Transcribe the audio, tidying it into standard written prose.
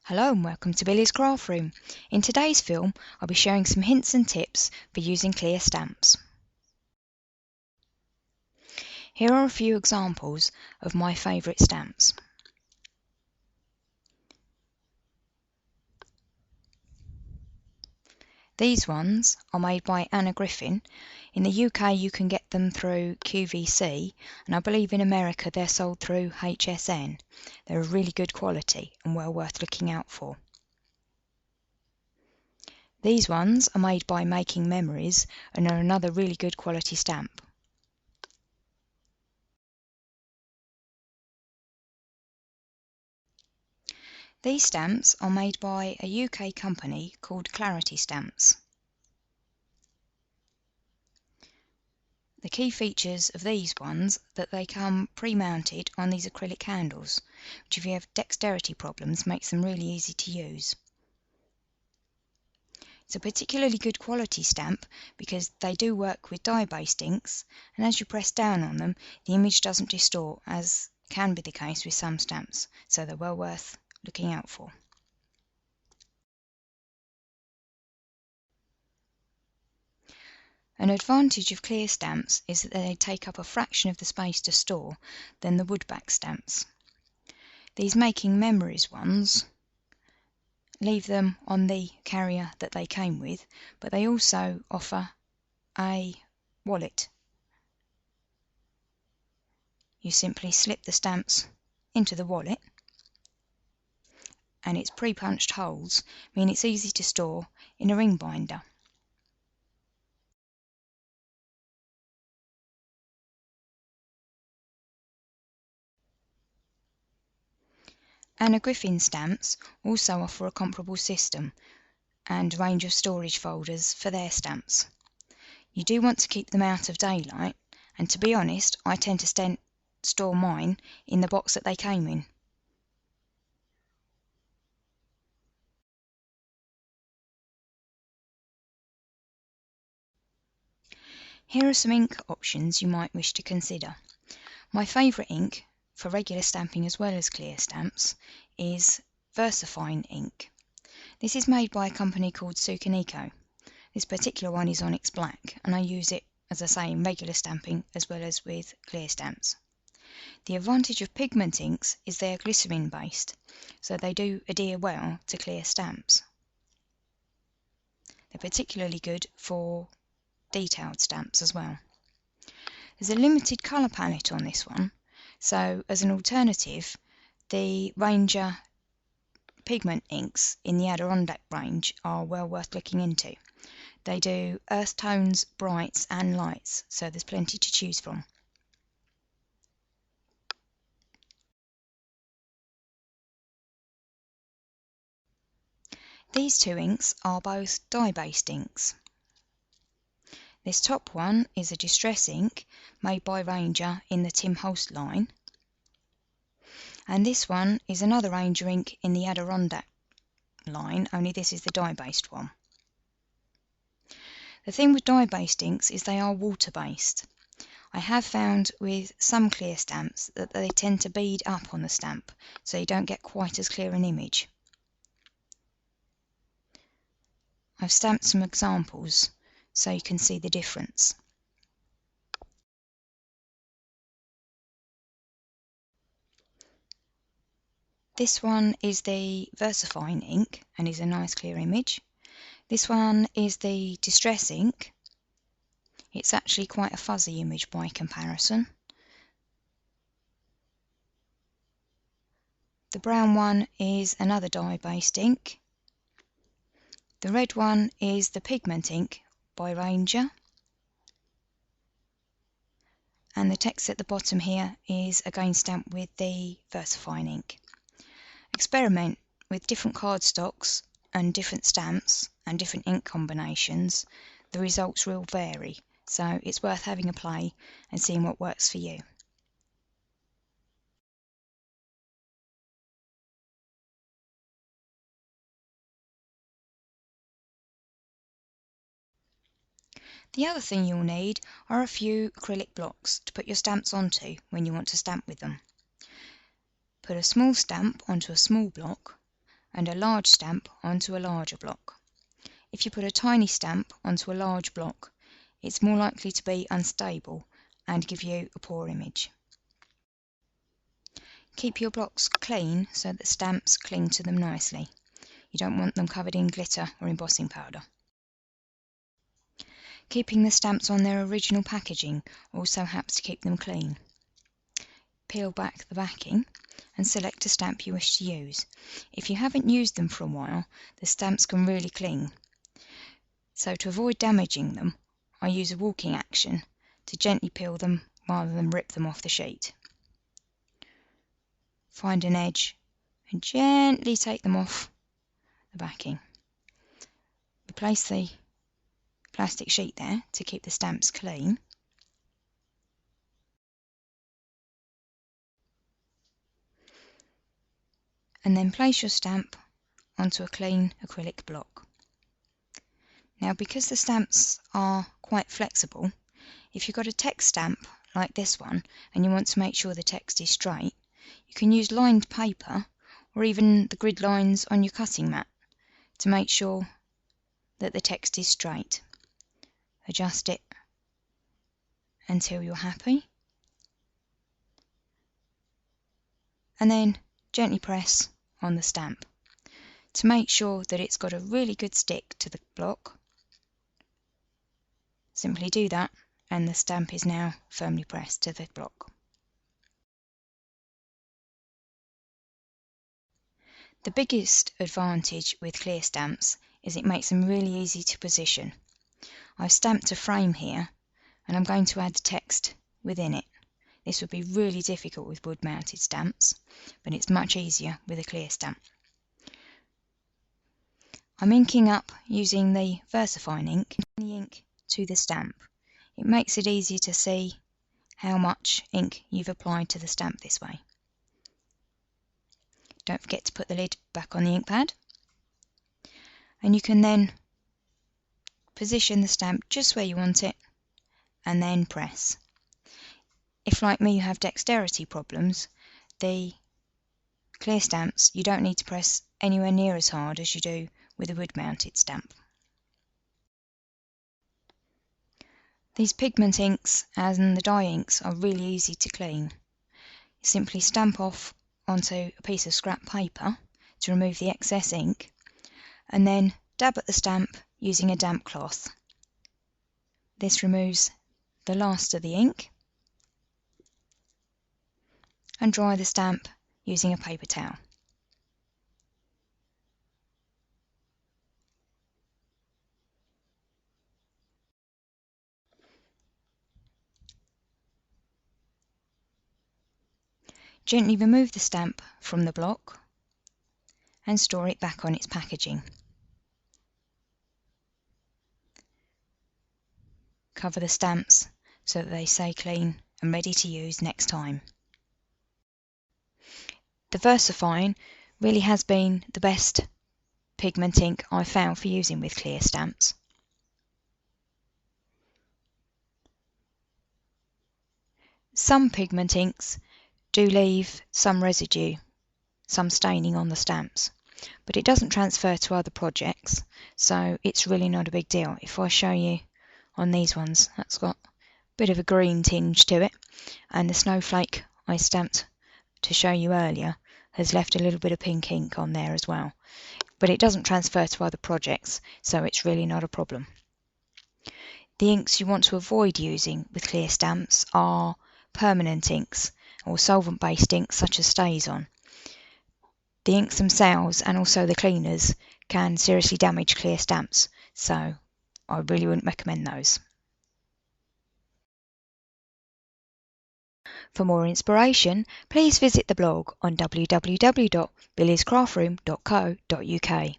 Hello and welcome to Billie's Craft Room. In today's film, I'll be sharing some hints and tips for using clear stamps. Here are a few examples of my favourite stamps. These ones are made by Anna Griffin. In the UK you can get them through QVC, and I believe in America they're sold through HSN. They're of really good quality and well worth looking out for. These ones are made by Making Memories and are another really good quality stamp. These stamps are made by a UK company called Clarity Stamps. The key features of these ones are that they come pre-mounted on these acrylic handles, which if you have dexterity problems makes them really easy to use. It's a particularly good quality stamp because they do work with dye-based inks, and as you press down on them the image doesn't distort, as can be the case with some stamps, so they're well worth looking out for. An advantage of clear stamps is that they take up a fraction of the space to store than the wood-back stamps. These Making Memories ones leave them on the carrier that they came with, but they also offer a wallet. You simply slip the stamps into the wallet, and its pre-punched holes mean it's easy to store in a ring binder. Anna Griffin stamps also offer a comparable system and range of storage folders for their stamps. You do want to keep them out of daylight, and to be honest, I tend to store mine in the box that they came in. Here are some ink options you might wish to consider. My favourite ink for regular stamping as well as clear stamps is VersaFine ink. This is made by a company called Sukaniko. This particular one is Onyx Black, and I use it, as I say, in regular stamping as well as with clear stamps. The advantage of pigment inks is they are glycerin based, so they do adhere well to clear stamps. They're particularly good for detailed stamps as well. There's a limited colour palette on this one, so as an alternative, the Ranger pigment inks in the Adirondack range are well worth looking into. They do earth tones, brights and lights, so there's plenty to choose from. These two inks are both dye-based inks. This top one is a distress ink made by Ranger in the Tim Holst line, and this one is another Ranger ink in the Adirondack line, only this is the dye-based one. The thing with dye-based inks is they are water-based. I have found with some clear stamps that they tend to bead up on the stamp, so you don't get quite as clear an image. I've stamped some examples so you can see the difference. This one is the VersaFine ink and is a nice clear image. This one is the Distress ink. It's actually quite a fuzzy image by comparison. The brown one is another dye-based ink. The red one is the pigment ink by Ranger. And the text at the bottom here is again stamped with the VersaFine ink. Experiment with different cardstocks and different stamps and different ink combinations. The results will vary, so it's worth having a play and seeing what works for you. The other thing you'll need are a few acrylic blocks to put your stamps onto when you want to stamp with them. Put a small stamp onto a small block and a large stamp onto a larger block. If you put a tiny stamp onto a large block, it's more likely to be unstable and give you a poor image. Keep your blocks clean so that stamps cling to them nicely. You don't want them covered in glitter or embossing powder. Keeping the stamps on their original packaging also helps to keep them clean. Peel back the backing and select a stamp you wish to use. If you haven't used them for a while, the stamps can really cling. So to avoid damaging them, I use a walking action to gently peel them rather than rip them off the sheet. Find an edge and gently take them off the backing. Replace the plastic sheet there to keep the stamps clean. And then place your stamp onto a clean acrylic block. Now, because the stamps are quite flexible, if you've got a text stamp like this one and you want to make sure the text is straight, you can use lined paper or even the grid lines on your cutting mat to make sure that the text is straight. Adjust it until you're happy, and then gently press on the stamp to make sure that it's got a really good stick to the block. Simply do that and the stamp is now firmly pressed to the block. The biggest advantage with clear stamps is it makes them really easy to position. I've stamped a frame here and I'm going to add the text within it. This would be really difficult with wood-mounted stamps, but it's much easier with a clear stamp. I'm inking up using the VersaFine ink, the ink to the stamp. It makes it easier to see how much ink you've applied to the stamp this way. Don't forget to put the lid back on the ink pad, and you can then position the stamp just where you want it and then press. If, like me, you have dexterity problems, the clear stamps, you don't need to press anywhere near as hard as you do with a wood-mounted stamp. These pigment inks and the dye inks are really easy to clean. You simply stamp off onto a piece of scrap paper to remove the excess ink, and then dab at the stamp using a damp cloth. This removes the last of the ink, and dry the stamp using a paper towel. Gently remove the stamp from the block and store it back on its packaging. Cover the stamps so that they stay clean and ready to use next time. The VersaFine really has been the best pigment ink I've found for using with clear stamps. Some pigment inks do leave some residue, some staining on the stamps, but it doesn't transfer to other projects, so it's really not a big deal. If I show you on these ones, that's got a bit of a green tinge to it, and the snowflake I stamped to show you earlier has left a little bit of pink ink on there as well, but it doesn't transfer to other projects, so it's really not a problem. The inks you want to avoid using with clear stamps are permanent inks or solvent-based inks such as StazOn. The inks themselves and also the cleaners can seriously damage clear stamps, so I really wouldn't recommend those. For more inspiration, please visit the blog on www.billiescraftroom.co.uk.